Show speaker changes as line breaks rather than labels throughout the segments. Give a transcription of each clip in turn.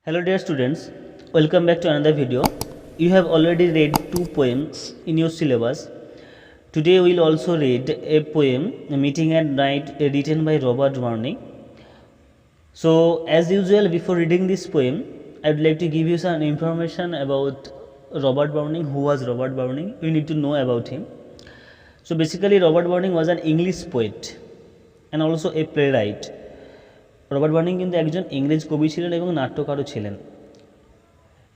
Hello dear students, welcome back to another video. You have already read two poems in your syllabus. Today we will also read a poem, A Meeting at Night, written by Robert Browning. So as usual, before reading this poem, I would like to give you some information about Robert Browning. Who was Robert Browning? You need to know about him. So basically Robert Browning was an English poet and also a playwright. Robert Browning কিন্তু একজন ইংরেজ কবি ছিলেন এবং নাট্যকারও ছিলেন।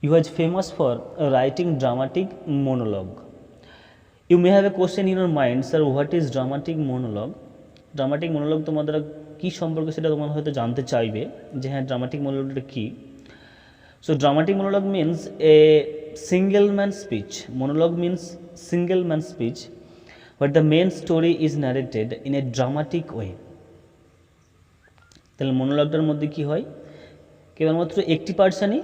He was famous for writing dramatic monologue. You may have a question in your mind, sir what is dramatic monologue? Dramatic monologue তোমাদের কী সম্পর্কে সেটা তোমার হয়তো জানতে চাইবে যে হ্যাঁ ড্রামাটিক মোনোলগটা কী। So dramatic monologue means a single man speech. Monologue means single man speech but the main story is narrated in a dramatic way. তাহলে মনোলগটার মধ্যে কী হয়, কেবলমাত্র একটি পার্সনই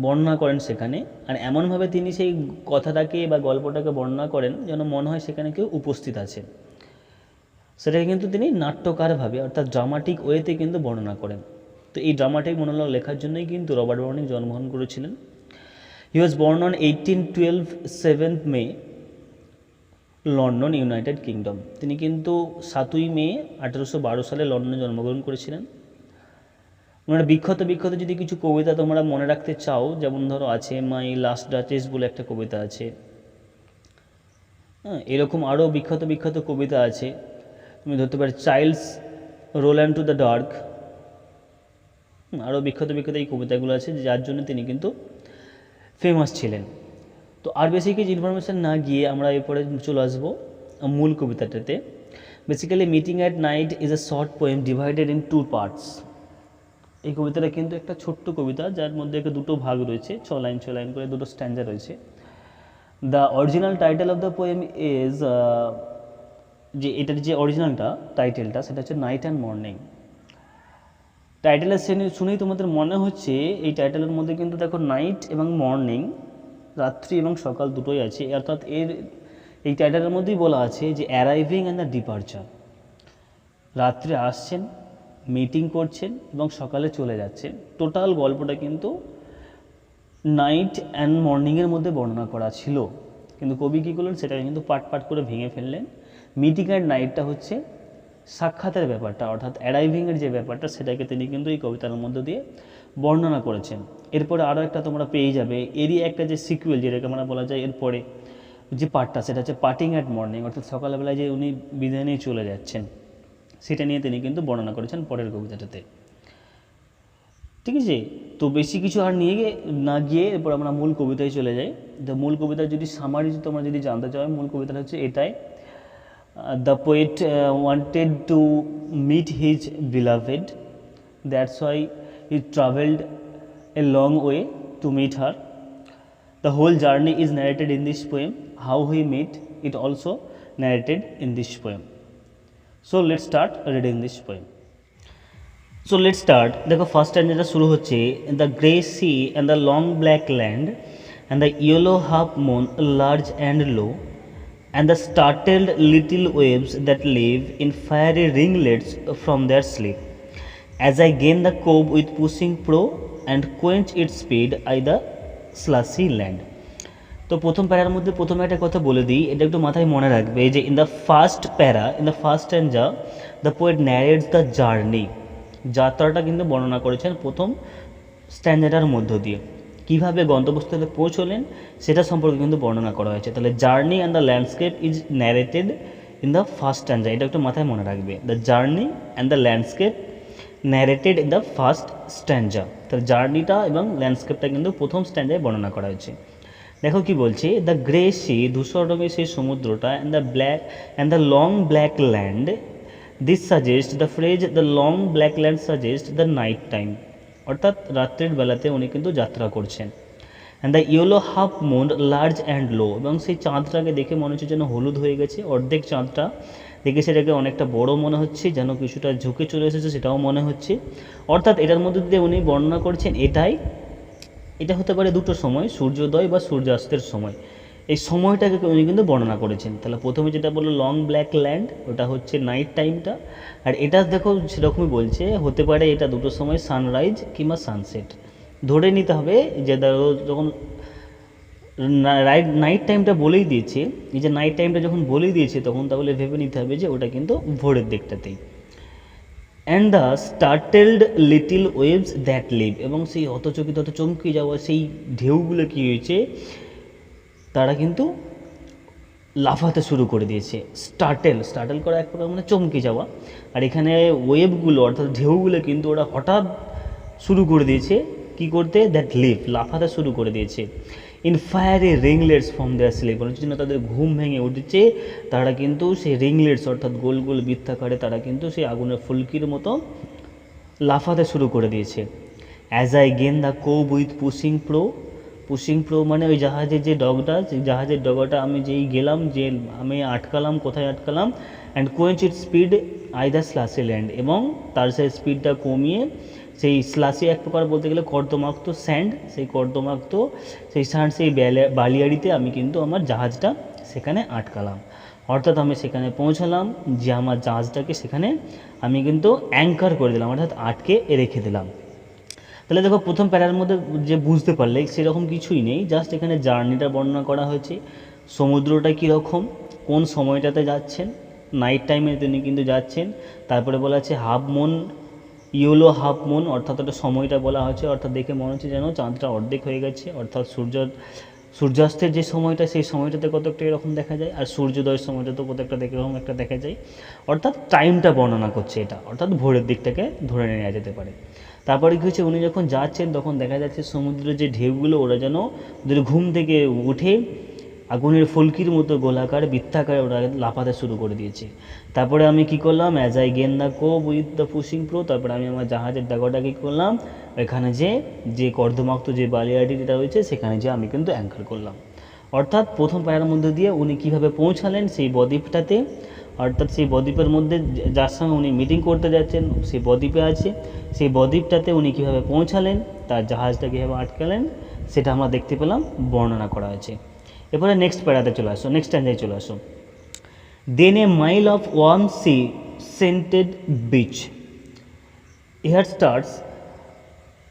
বর্ণনা করেন সেখানে, আর এমনভাবে তিনি সেই কথাটাকে বা গল্পটাকে বর্ণনা করেন যেন মনে হয় সেখানে কেউ উপস্থিত আছে। সেটাকে কিন্তু তিনি নাট্যকারভাবে অর্থাৎ ড্রামাটিক ওয়েতে কিন্তু বর্ণনা করেন। তো এই ড্রামাটিক মনোলগ লেখার জন্যই কিন্তু রবার্ট ব্রাউনিং জন্মগ্রহণ করেছিলেন। He was born on 1812 7th May, London, United Kingdom. তিনি কিন্তু 7ই মে 1812 সালে লন্ডনে জন্মগ্রহণ করেছিলেন। ওনার বিখ্যাত যদি কিছু কবিতা তোমরা মনে রাখতে চাও, যেমন ধরো আছে মাই লাস্ট ডাচেস বলে একটা কবিতা আছে, হ্যাঁ, এরকম আরও বিখ্যাত কবিতা আছে। তুমি ধরতে পারো child's role and to the dark, আরও বিখ্যাত এই কবিতাগুলো আছে যার জন্য তিনি কিন্তু ফেমাস ছিলেন। তো আর বেশি কিছু ইনফরমেশান না গিয়ে আমরা এরপরে চলে আসবো মূল কবিতাটাতে। Basically meeting at night is a short poem divided in 2 parts. এই কবিতাটা কিন্তু একটা ছোট্ট কবিতা যার মধ্যে দুটো ভাগ রয়েছে, 6 লাইন করে দুটো স্ট্যান্জা রয়েছে। The original title of the poem is, যে এটার যে অরিজিনালটা টাইটেলটা সেটা হচ্ছে নাইট অ্যান্ড মর্নিং। টাইটেলের শুনেই তোমাদের মনে হচ্ছে এই টাইটেলের মধ্যে কিন্তু দেখো নাইট এবং মর্নিং, রাত্রি এবং সকাল দুটোই আছে, অর্থাৎ এই টাইটেলের মধ্যেই বলা আছে যে অ্যারাইভিং অ্যান্ড দ্য ডিপারচার। রাত্রে আসছেন, মিটিং করছেন এবং সকালে চলে যাচ্ছেন। টোটাল গল্পটা কিন্তু নাইট অ্যান্ড মর্নিংয়ের মধ্যে বর্ণনা করা ছিল, কিন্তু কবি কী করলেন সেটাকে কিন্তু পার্ট করে ভেঙে ফেললেন। মিটিং অ্যাট নাইটটা হচ্ছে সাক্ষাতের ব্যাপারটা, অর্থাৎ অ্যারাইভিংয়ের যে ব্যাপারটা সেটাকে তিনি কিন্তু এই কবিতার মধ্য দিয়ে বর্ণনা করেছেন। এরপরে আরও একটা তোমরা পেয়ে যাবে, এরই একটা যে সিকুয়েল যেটাকে আমরা বলা যায় এরপরে যে পার্টটা, সেটা হচ্ছে পার্টিং অ্যাট মর্নিং, অর্থাৎ সকালবেলায় যে উনি বিদায় নিয়ে চলে যাচ্ছেন সেটা নিয়ে তিনি কিন্তু বর্ণনা করেছেন পরের কবিতাটাতে। ঠিক আছে, তো বেশি কিছু আর না গিয়ে এরপর আমরা মূল কবিতায় চলে যাই। দ্য মূল কবিতার যদি সামারি তোমরা যদি জানতে চাও, মূল কবিতাটা হচ্ছে এটাই। The poet wanted to meet his beloved, that's why he travelled a long way to meet her. The whole journey is narrated in this poem. How he met it also narrated in this poem. So let's start reading this poem. So let's start. দেখো first স্ট্যান্জাটা শুরু হচ্ছে, the grey sea and the long black land and the yellow half moon large and low and the startled little waves that live in fiery ringlets from their sleep. As I gain the cove with pushing pro and quench its speed I the slushy land. তো প্রথম প্যারার মধ্যে প্রথমে একটা কথা বলে দিই, এটা একটু মাথায় মনে রাখবে যে in the first স্ট্যান্জা the poet ন্যারেটস the journey, যাত্রাটা কিন্তু বর্ণনা করেছেন প্রথম স্ট্যান্জাটার মধ্য দিয়ে। কীভাবে গন্তব্যস্থলে পৌঁছলেন সেটা সম্পর্কে কিন্তু বর্ণনা করা হয়েছে। তাহলে journey and the landscape is narrated in the first স্ট্যান্জা, এটা একটু মাথায় মনে রাখবে। The journey and the landscape narrated in the first স্ট্যান্জা, তার জার্নিটা এবং ল্যান্ডস্কেপটা কিন্তু প্রথম স্ট্যান্জায় বর্ণনা করা হয়েছে। দেখো কি বলছে, দ্য গ্রে সি, ধূসর রঙের সেই সমুদ্রটা, and the long black land, this suggest the phrase the long black land suggest the night time, অর্থাৎ রাত্রের বেলাতে উনি কিন্তু যাত্রা করছেন। And the yellow half moon large and low, এবং সেই চাঁদটাকে দেখে মনে হচ্ছে যেন হলুদ হয়ে গেছে, অর্ধেক চাঁদটা দেখে সেটাকে অনেকটা বড় মনে হচ্ছে, যেন কিছুটা ঝুঁকে চলে এসেছে সেটাও মনে হচ্ছে। অর্থাৎ এটার মধ্যে দিয়ে উনি বর্ণনা করছেন এটা হতে পারে দুটো সময়, সূর্যোদয় বা সূর্যাস্তের সময়, এই সময়টাকে উনি কিন্তু বর্ণনা করেছেন। তাহলে প্রথমে যেটা বললো লং ব্ল্যাক ল্যান্ড, ওটা হচ্ছে নাইট টাইমটা, আর এটা দেখো সেরকমই বলছে হতে পারে এটা দুটো সময়, সানরাইজ কিংবা সানসেট, ধরে নিতে হবে যে ধরো যখন নাইট টাইমটা বলেই দিয়েছে, এই যে নাইট টাইমটা যখন বলেই দিয়েছে তখন তাহলে ভেবে নিতে হবে যে ওটা কিন্তু ভোরের দিকটাতেই। And the startled little waves that leap, এবং সেই হতচকিত চমকে যাওয়া সেই ঢেউগুলো কী হয়েছে, তারা কিন্তু লাফাতে শুরু করে দিয়েছে। স্টার্টেল করা এক প্রকার মানে চমকে যাওয়া, আর এখানে ওয়েভগুলো অর্থাৎ ঢেউগুলো কিন্তু ওরা হঠাৎ শুরু করে দিয়েছে কি করতে, দ্যাট লিভ, লাফাতে শুরু করে দিয়েছে। In fiery ringlets from their sleep, অনেক জন্য তাদের ঘুম ভেঙে উঠেছে, তারা কিন্তু সেই রিংলেটস অর্থাৎ গোল গোল বৃত্তাকারে তারা কিন্তু সেই আগুনের ফুলকির মতো লাফাতে শুরু করে দিয়েছে। অ্যাজ আই গেন দ্য কোব উইথ পুশিং প্রো মানে ওই জাহাজের যে ডগটা, সেই জাহাজের ডগাটা আমি যেই গেলাম, যে আমি আটকালাম, কোথায় আটকালাম, and quench it speed i' the slushy land, এবং তার সেই স্পিডটা কমিয়ে সেই স্লাসি এক প্রকার বলতে গেলে কর্দমাক্ত স্যান্ড, সেই কর্দমাক্ত সেই স্যান্ড সেই বালিয়াড়িতে আমি কিন্তু আমার জাহাজটা সেখানে আটকালাম, অর্থাৎ আমি সেখানে পৌঁছালাম, যে আমার জাহাজটাকে সেখানে আমি কিন্তু অ্যাঙ্কার করে দিলাম, অর্থাৎ আটকে রেখে দিলাম। তাহলে দেখো প্রথম প্যারার মধ্যে যে বুঝতে পারলে সেরকম কিছুই নেই, জাস্ট এখানে জার্নিটা বর্ণনা করা হয়েছে, সমুদ্রটা কীরকম, কোন সময়টাতে যাচ্ছেন, নাইট টাইমে তিনি কিন্তু যাচ্ছেন। তারপরে বলা আছে half moon, yellow half moon, অর্থাৎ ওটা সময়টা বলা হয়েছে, অর্থাৎ দেখে মনে হচ্ছে যেন চাঁদটা অর্ধেক হয়ে গেছে, অর্থাৎ সূর্যাস্তের যে সময়টা সেই সময়টাতে কত একটা এরকম দেখা যায়, আর সূর্যোদয়ের সময়টা তো কত একটা এরকম একটা দেখা যায়, অর্থাৎ টাইমটা বর্ণনা করছে এটা, অর্থাৎ ভোরের দিকটাকে ধরে নেওয়া যেতে পারে। তারপরে কী হচ্ছে, উনি যখন যাচ্ছেন তখন দেখা যাচ্ছে সমুদ্রের যে ঢেউগুলো ওরা যেন ওদের ঘুম থেকে উঠে আগুনের ফুলকির মতো গোলাকার বৃত্তাকারে ওরা লাফাতে শুরু করে দিয়েছে। তারপরে আমি কি করলাম, অ্যাজ আই গেন দ্য কোব উইথ দ্য পুশিং প্রো, তারপরে আমি আমার জাহাজের ডাগাটা কী করলাম, এখানে যে কর্দমাক্ত যে বালিয়াড়িটা রয়েছে সেখানে যে আমি কিন্তু অ্যাঙ্কার করলাম। অর্থাৎ প্রথম প্যারার মধ্যে দিয়ে উনি কীভাবে পৌঁছালেন সেই বদ্বীপটাতে, অর্থাৎ সেই বদ্বীপের মধ্যে যার সঙ্গে উনি মিটিং করতে যাচ্ছেন সেই বদ্বীপে আছে, সেই বদ্বীপটাতে উনি কীভাবে পৌঁছালেন, তার জাহাজটা কীভাবে আটকালেন সেটা আমরা দেখতে পেলাম, বর্ণনা করা হয়েছে। এরপরে নেক্সট প্যারাতে চলে আসো, নেক্সট স্ট্যান্ডায় চলে আসো। Then a mile of warm sea scented beach, here starts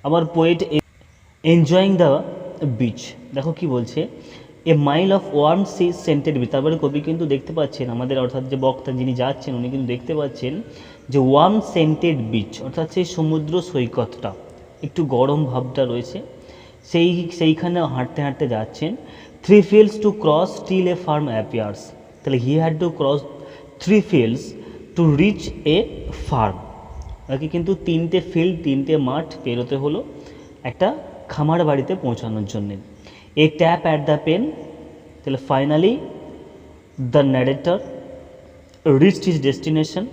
our poet enjoying the beach. দেখো কি বলছে, a mile of warm sea scented beach, তারপরে কবি কিন্তু দেখতে পাচ্ছেন আমাদের, অর্থাৎ যে বক্তা যিনি যাচ্ছেন উনি কিন্তু দেখতে পাচ্ছেন যে ওয়ার্ম সেন্টেড বিচ, অর্থাৎ সেই সমুদ্র সৈকতটা একটু গরম ভাবটা রয়েছে, সেইখানে হাঁটতে হাঁটতে যাচ্ছেন। 3 fields to cross till a farm appears, তাহলে he had to cross 3 fields to reach A farm, তাকে কিন্তু 3টে ফিল্ড 3টে মাঠ পেরোতে হলো একটা খামার বাড়িতে পৌঁছানোর জন্যে। এ ট্যাপ অ্যাট দ্য পেন, তাহলে finally the narrator reached his destination.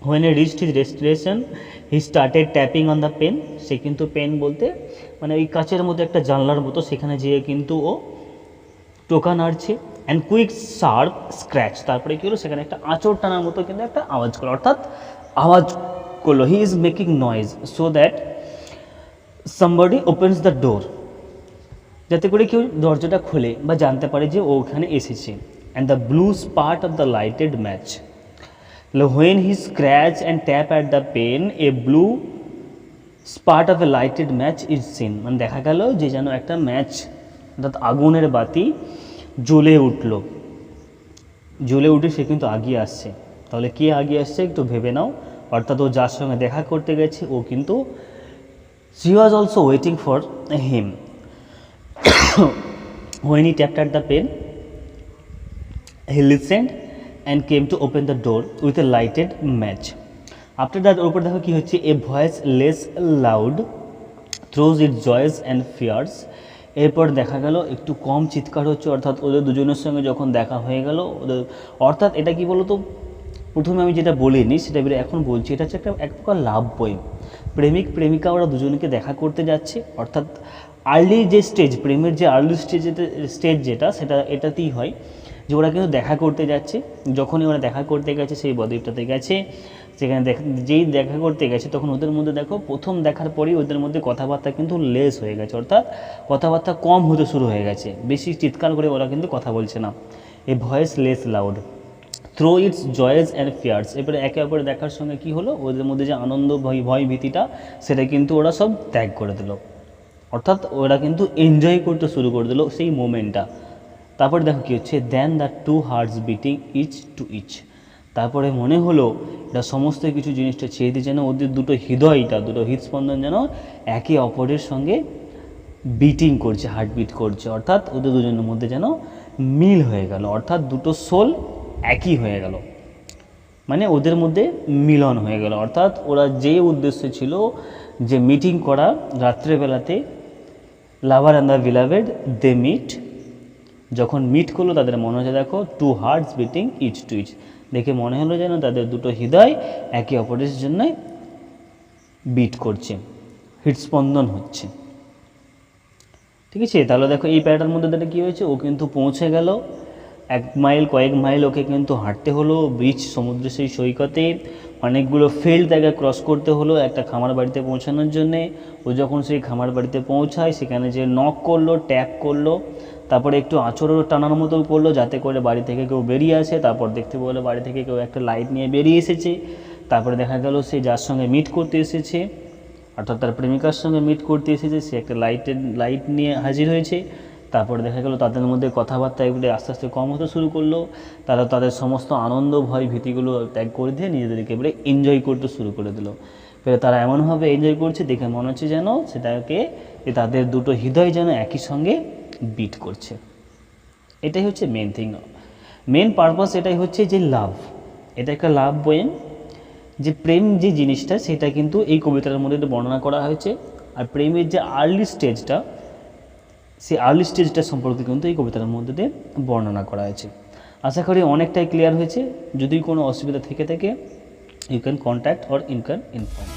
When he reached his destination, he started tapping on the pen. সে কিন্তু পেন বলতে মানে ওই কাচের মধ্যে একটা জানলার মতো, সেখানে যেয়ে কিন্তু ও টোকা নাড়ছে। অ্যান্ড কুইক শার্প স্ক্র্যাচ, তারপরে কী হলো, সেখানে একটা আঁচড় টানার মতো কিন্তু একটা আওয়াজ করলো, অর্থাৎ আওয়াজ করলো, he is making noise so that somebody opens the door, যাতে করে কেউ দরজাটা খোলে বা জানতে পারে যে ও ওখানে এসেছে। And the blue spurt of the lighted match, when he scratch and tap at the pen, a blue spark of a lighted match is seen, মানে দেখা গেল যে যেন একটা ম্যাচ অর্থাৎ আগুনের বাতি জ্বলে উঠে সে কিন্তু আগিয়ে আসছে। তাহলে কে আগিয়ে আসছে একটু ভেবে নাও, অর্থাৎ ও যার সঙ্গে দেখা করতে গেছে ও কিন্তু she was also waiting for him. When he tapped at the pen, he listened and came to open the door with a lighted match. After that, ওপর দেখো কি হচ্ছে, a voice less loud throws its joys and fears. এরপর দেখা গেল একটু কম চিৎকার হচ্ছে, অর্থাৎ ওদের দুজনের সঙ্গে যখন দেখা হয়ে গেল ওদের, অর্থাৎ এটা কি বলো তো, প্রথমে আমি যেটা বলিনি সেটা এখন বলছি, এটা হচ্ছে এক প্রকার লাভ পোয়েম। প্রেমিক প্রেমিকা ওরা দুজনকে দেখা করতে যাচ্ছে, অর্থাৎ আর্লি যে স্টেজ, প্রেমের যে আর্লি স্টেজ যেটা সেটা এটাতেই হয় যে ওরা কিন্তু দেখা করতে যাচ্ছে। যখনই ওরা দেখা করতে গেছে সেই বদ্বীপটাতে গেছে, সেখানে যেই দেখা করতে গেছে তখন ওদের মধ্যে দেখো প্রথম দেখার পরেই ওদের মধ্যে কথাবার্তা কিন্তু লেস হয়ে গেছে, অর্থাৎ কথাবার্তা কম হতে শুরু হয়ে গেছে, বেশি চিৎকার করে ওরা কিন্তু কথা বলছে না। A voice less loud through its joys and fears, এবারে একে অপরে দেখার সঙ্গে কি হলো, ওদের মধ্যে যে আনন্দ ভয় ভীতিটা সেটা কিন্তু ওরা সব ত্যাগ করে দিল। অর্থাৎ ওরা কিন্তু এনজয় করতে শুরু করে দিল সেই মোমেন্টটা। তারপরে দেখো কী হচ্ছে, then the two hearts beating each to each. তারপরে মনে হলো এটা সমস্ত কিছু জিনিসটা ছেড়ে দিয়ে যেন ওদের দুটো হৃদস্পন্দন যেন একে অপরের সঙ্গে বিটিং করছে, হার্টবিট করছে, অর্থাৎ ওদের দুজনের মধ্যে যেন মিল হয়ে গেল, অর্থাৎ দুটো সোল একই হয়ে গেল, মানে ওদের মধ্যে মিলন হয়ে গেল। অর্থাৎ ওরা যে উদ্দেশ্য ছিল যে মিটিং করা রাত্রেবেলাতে, lover and the beloved they meet, যখন মিট করলো তাদের মনে হচ্ছে দেখো two hearts beating each to each, দেখে মনে হলো যেন তাদের দুটো হৃদয় একে অপরের জন্য বিট করছে, হৃদস্পন্দন হচ্ছে। ঠিক আছে, তাহলে দেখো এই প্যারাটার মধ্যে তাহলে কী হয়েছে, ও কিন্তু পৌঁছে গেল, কয়েক মাইল ওকে কিন্তু হাঁটতে হলো বিচ, সমুদ্রের সেই সৈকতে অনেকগুলো ফিল্ড তাকে ক্রস করতে হলো একটা খামার বাড়িতে পৌঁছানোর জন্যে। ও যখন সেই খামার বাড়িতে পৌঁছায় সেখানে যে নক করলো, ট্যাপ করলো, তারপরে একটু আঁচড়ও টানার মতো করলো যাতে করে বাড়ি থেকে কেউ বেরিয়ে আসে। তারপর দেখতে পেলো বাড়ি থেকে কেউ একটা লাইট নিয়ে বেরিয়ে এসেছে। তারপরে দেখা গেল সে যার সঙ্গে মিট করতে এসেছে, অর্থাৎ তার প্রেমিকার সঙ্গে মিট করতে এসেছে, সে একটা লাইট নিয়ে হাজির হয়েছে। তারপরে দেখা গেল তাদের মধ্যে কথাবার্তা এগুলো আস্তে আস্তে কম হতে শুরু করলো। তারা তাদের সমস্ত আনন্দ, ভয়, ভীতিগুলো ত্যাগ করে দিয়ে নিজেদেরকে এবারে এনজয় করতে শুরু করে দিল। এবারে তারা এমনভাবে এনজয় করছে দেখে মনে হচ্ছে যেন সেটাকে তাদের দুটো হৃদয় যেন একই সঙ্গে বিট করছে। এটাই হচ্ছে মেন থিং, মেন পারপাস এটাই হচ্ছে যে লাভ, এটা একটা লাভ পোয়েম, যে প্রেম যে জিনিসটা সেটা কিন্তু এই কবিতার মধ্যে বর্ণনা করা হয়েছে। আর প্রেমের যে আর্লি স্টেজটা, সেই আর্লি স্টেজটা সম্পর্কে কিন্তু এই কবিতার মধ্যে দিয়ে বর্ণনা করা হয়েছে। আশা করি অনেকটাই ক্লিয়ার হয়েছে। যদি কোনো অসুবিধা থেকে থাকে you can contact or you can inform.